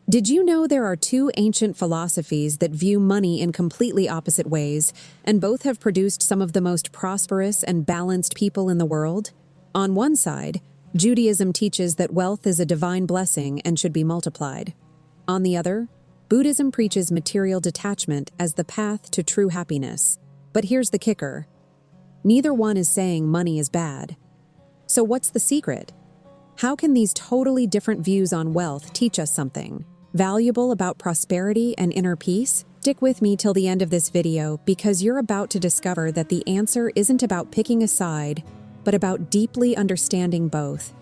Did you know there are two ancient philosophies that view money in completely opposite ways, and both have produced some of the most prosperous and balanced people in the world? On one side, Judaism teaches that wealth is a divine blessing and should be multiplied. On the other, Buddhism preaches material detachment as the path to true happiness. But here's the kicker. Neither one is saying money is bad. So what's the secret? How can these totally different views on wealth teach us something valuable about prosperity and inner peace? Stick with me till the end of this video because you're about to discover that the answer isn't about picking a side, but about deeply understanding both.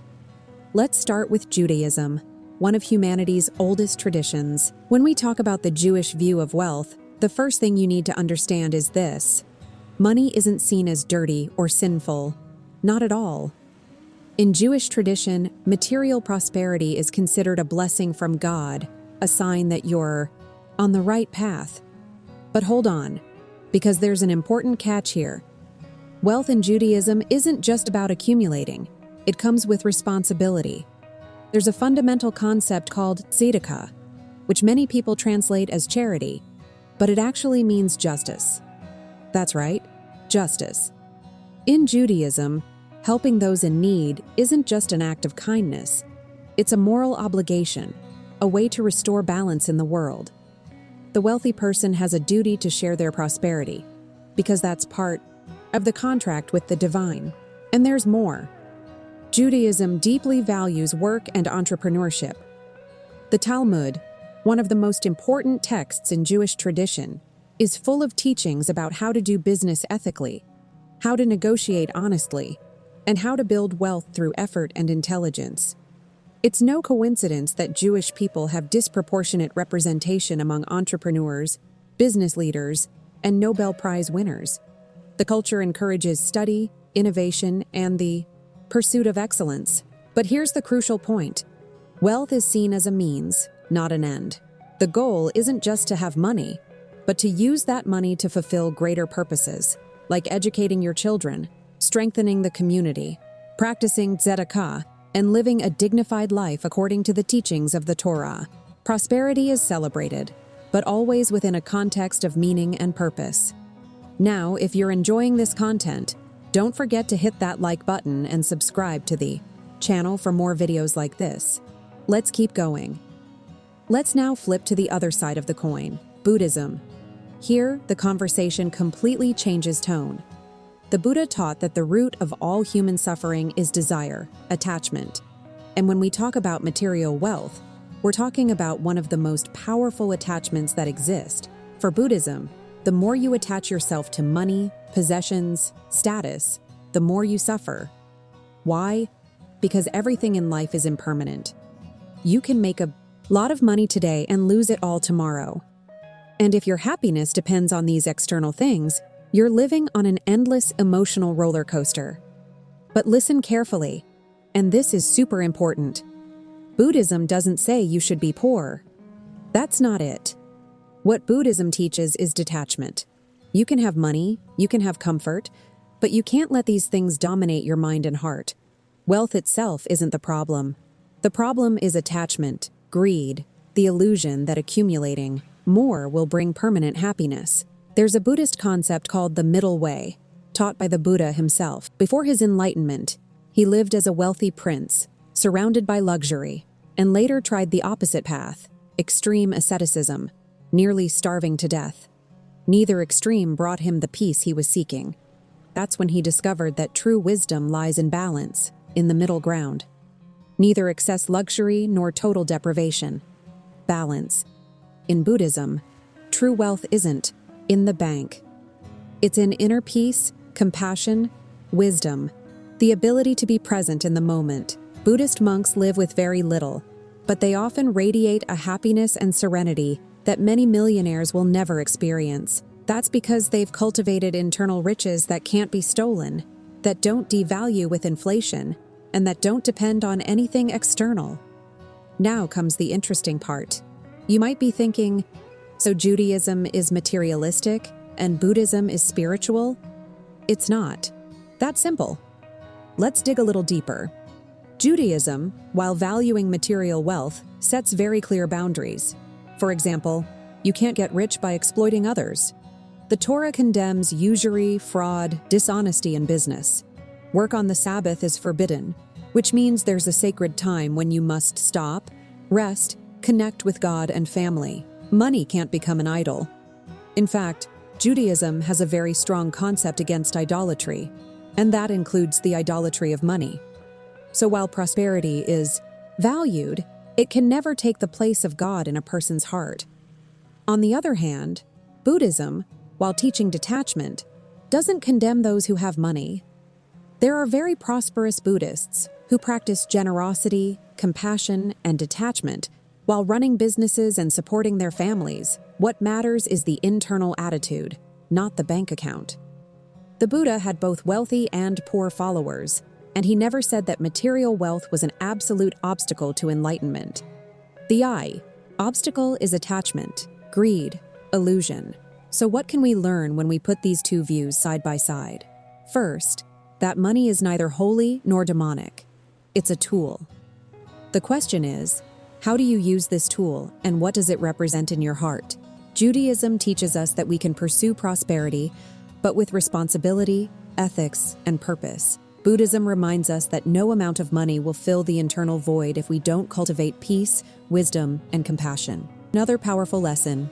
Let's start with Judaism, one of humanity's oldest traditions. When we talk about the Jewish view of wealth, the first thing you need to understand is this. Money isn't seen as dirty or sinful. Not at all. In Jewish tradition, material prosperity is considered a blessing from God, a sign that you're on the right path. But hold on, because there's an important catch here. Wealth in Judaism isn't just about accumulating. It comes with responsibility. There's a fundamental concept called tzedakah, which many people translate as charity, but it actually means justice. That's right, justice. In Judaism, helping those in need isn't just an act of kindness. It's a moral obligation, a way to restore balance in the world. The wealthy person has a duty to share their prosperity, because that's part of the contract with the divine. And there's more. Judaism deeply values work and entrepreneurship. The Talmud, one of the most important texts in Jewish tradition, is full of teachings about how to do business ethically, how to negotiate honestly, and how to build wealth through effort and intelligence. It's no coincidence that Jewish people have disproportionate representation among entrepreneurs, business leaders, and Nobel Prize winners. The culture encourages study, innovation, and the pursuit of excellence. But here's the crucial point. Wealth is seen as a means, not an end. The goal isn't just to have money, but to use that money to fulfill greater purposes, like educating your children, strengthening the community, practicing tzedakah, and living a dignified life according to the teachings of the Torah. Prosperity is celebrated, but always within a context of meaning and purpose. Now, if you're enjoying this content, don't forget to hit that like button and subscribe to the channel for more videos like this. Let's keep going. Let's now flip to the other side of the coin, Buddhism. Here, the conversation completely changes tone. The Buddha taught that the root of all human suffering is desire, attachment. And when we talk about material wealth, we're talking about one of the most powerful attachments that exist. For Buddhism, the more you attach yourself to money, possessions, status, the more you suffer. Why? Because everything in life is impermanent. You can make a lot of money today and lose it all tomorrow. And if your happiness depends on these external things, you're living on an endless emotional roller coaster. But listen carefully, and this is super important. Buddhism doesn't say you should be poor. That's not it. What Buddhism teaches is detachment. You can have money, you can have comfort, but you can't let these things dominate your mind and heart. Wealth itself isn't the problem. The problem is attachment, greed, the illusion that accumulating more will bring permanent happiness. There's a Buddhist concept called the middle way, taught by the Buddha himself. Before his enlightenment, he lived as a wealthy prince, surrounded by luxury, and later tried the opposite path, extreme asceticism, nearly starving to death. Neither extreme brought him the peace he was seeking. That's when he discovered that true wisdom lies in balance, in the middle ground. Neither excess luxury nor total deprivation. Balance. In Buddhism, true wealth isn't in the bank. It's in inner peace, compassion, wisdom, the ability to be present in the moment. Buddhist monks live with very little, but they often radiate a happiness and serenity that many millionaires will never experience. That's because they've cultivated internal riches that can't be stolen, that don't devalue with inflation, and that don't depend on anything external. Now comes the interesting part. You might be thinking, so Judaism is materialistic and Buddhism is spiritual? It's not. That simple. Let's dig a little deeper. Judaism, while valuing material wealth, sets very clear boundaries. For example, you can't get rich by exploiting others. The Torah condemns usury, fraud, dishonesty in business. Work on the Sabbath is forbidden, which means there's a sacred time when you must stop, rest, connect with God and family. Money can't become an idol. In fact, Judaism has a very strong concept against idolatry, and that includes the idolatry of money. So while prosperity is valued, it can never take the place of God in a person's heart. On the other hand, Buddhism, while teaching detachment, doesn't condemn those who have money. There are very prosperous Buddhists who practice generosity, compassion, and detachment while running businesses and supporting their families. What matters is the internal attitude, not the bank account. The Buddha had both wealthy and poor followers, and he never said that material wealth was an absolute obstacle to enlightenment. The obstacle is attachment, greed, illusion. So what can we learn when we put these two views side by side? First, that money is neither holy nor demonic. It's a tool. The question is, how do you use this tool, and what does it represent in your heart? Judaism teaches us that we can pursue prosperity, but with responsibility, ethics, and purpose. Buddhism reminds us that no amount of money will fill the internal void if we don't cultivate peace, wisdom, and compassion. Another powerful lesson: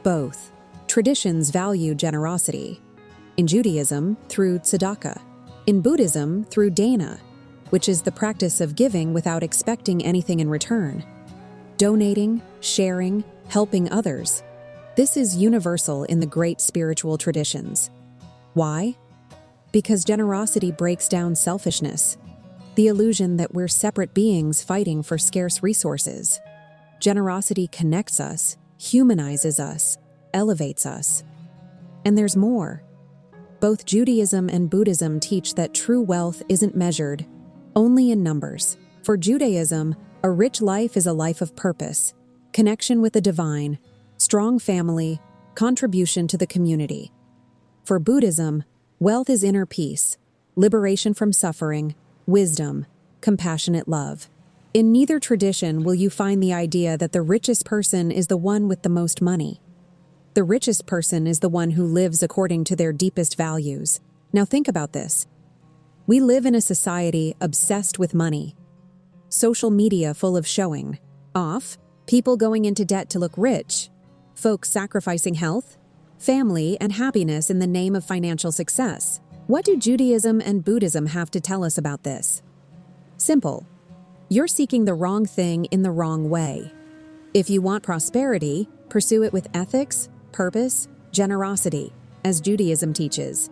both traditions value generosity. In Judaism, through tzedakah. In Buddhism, through dana, which is the practice of giving without expecting anything in return. Donating, sharing, helping others. This is universal in the great spiritual traditions. Why? Because generosity breaks down selfishness, the illusion that we're separate beings fighting for scarce resources. Generosity connects us, humanizes us, elevates us. And there's more. Both Judaism and Buddhism teach that true wealth isn't measured only in numbers. For Judaism, a rich life is a life of purpose, connection with the divine, strong family, contribution to the community. For Buddhism, wealth is inner peace, liberation from suffering, wisdom, compassionate love. In neither tradition will you find the idea that the richest person is the one with the most money. The richest person is the one who lives according to their deepest values. Now think about this. We live in a society obsessed with money. Social media full of showing off, people going into debt to look rich, folks sacrificing health, family, and happiness in the name of financial success. What do Judaism and Buddhism have to tell us about this? Simple. You're seeking the wrong thing in the wrong way. If you want prosperity, pursue it with ethics, purpose, generosity, as Judaism teaches.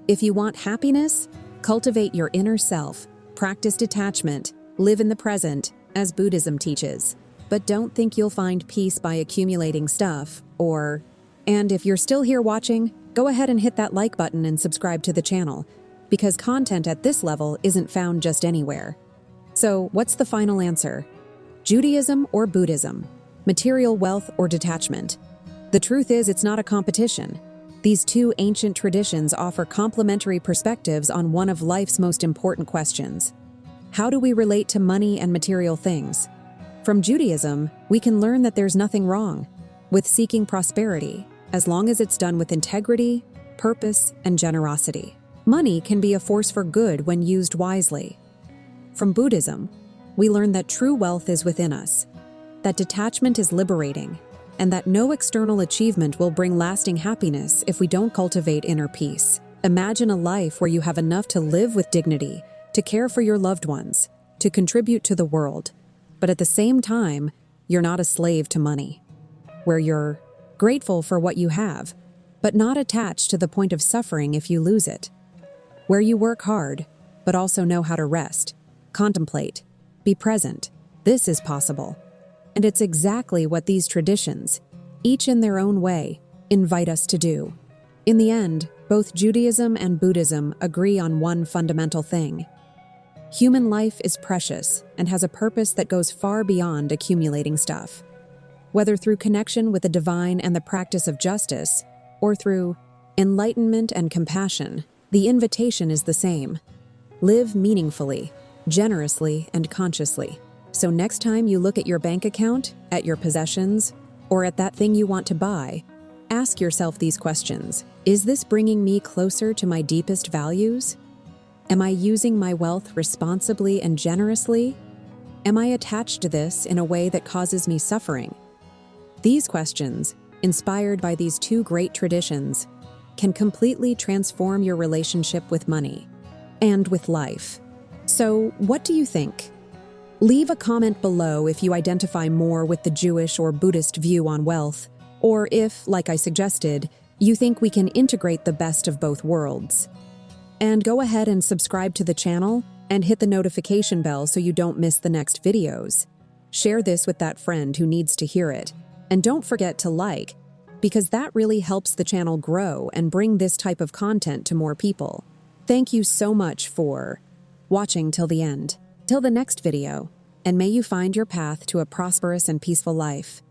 If you want happiness, cultivate your inner self, practice detachment, live in the present, as Buddhism teaches. But don't think you'll find peace by accumulating stuff, and if you're still here watching, go ahead and hit that like button and subscribe to the channel, because content at this level isn't found just anywhere. So, what's the final answer? Judaism or Buddhism? Material wealth or detachment? The truth is, it's not a competition. These two ancient traditions offer complementary perspectives on one of life's most important questions. How do we relate to money and material things? From Judaism, we can learn that there's nothing wrong with seeking prosperity, as long as it's done with integrity, purpose, and generosity. Money can be a force for good when used wisely. From Buddhism, we learn that true wealth is within us, that detachment is liberating, and that no external achievement will bring lasting happiness if we don't cultivate inner peace. Imagine a life where you have enough to live with dignity, to care for your loved ones, to contribute to the world, but at the same time, you're not a slave to money. Where you're grateful for what you have, but not attached to the point of suffering if you lose it. Where you work hard, but also know how to rest, contemplate, be present. This is possible. And it's exactly what these traditions, each in their own way, invite us to do. In the end, both Judaism and Buddhism agree on one fundamental thing. Human life is precious and has a purpose that goes far beyond accumulating stuff. Whether through connection with the divine and the practice of justice, or through enlightenment and compassion, the invitation is the same. Live meaningfully, generously, and consciously. So next time you look at your bank account, at your possessions, or at that thing you want to buy, ask yourself these questions. Is this bringing me closer to my deepest values? Am I using my wealth responsibly and generously? Am I attached to this in a way that causes me suffering? These questions, inspired by these two great traditions, can completely transform your relationship with money and with life. So, what do you think? Leave a comment below if you identify more with the Jewish or Buddhist view on wealth, or if, like I suggested, you think we can integrate the best of both worlds. And go ahead and subscribe to the channel and hit the notification bell so you don't miss the next videos. Share this with that friend who needs to hear it. And don't forget to like, because that really helps the channel grow and bring this type of content to more people. Thank you so much for watching till the end. Till the next video, and may you find your path to a prosperous and peaceful life.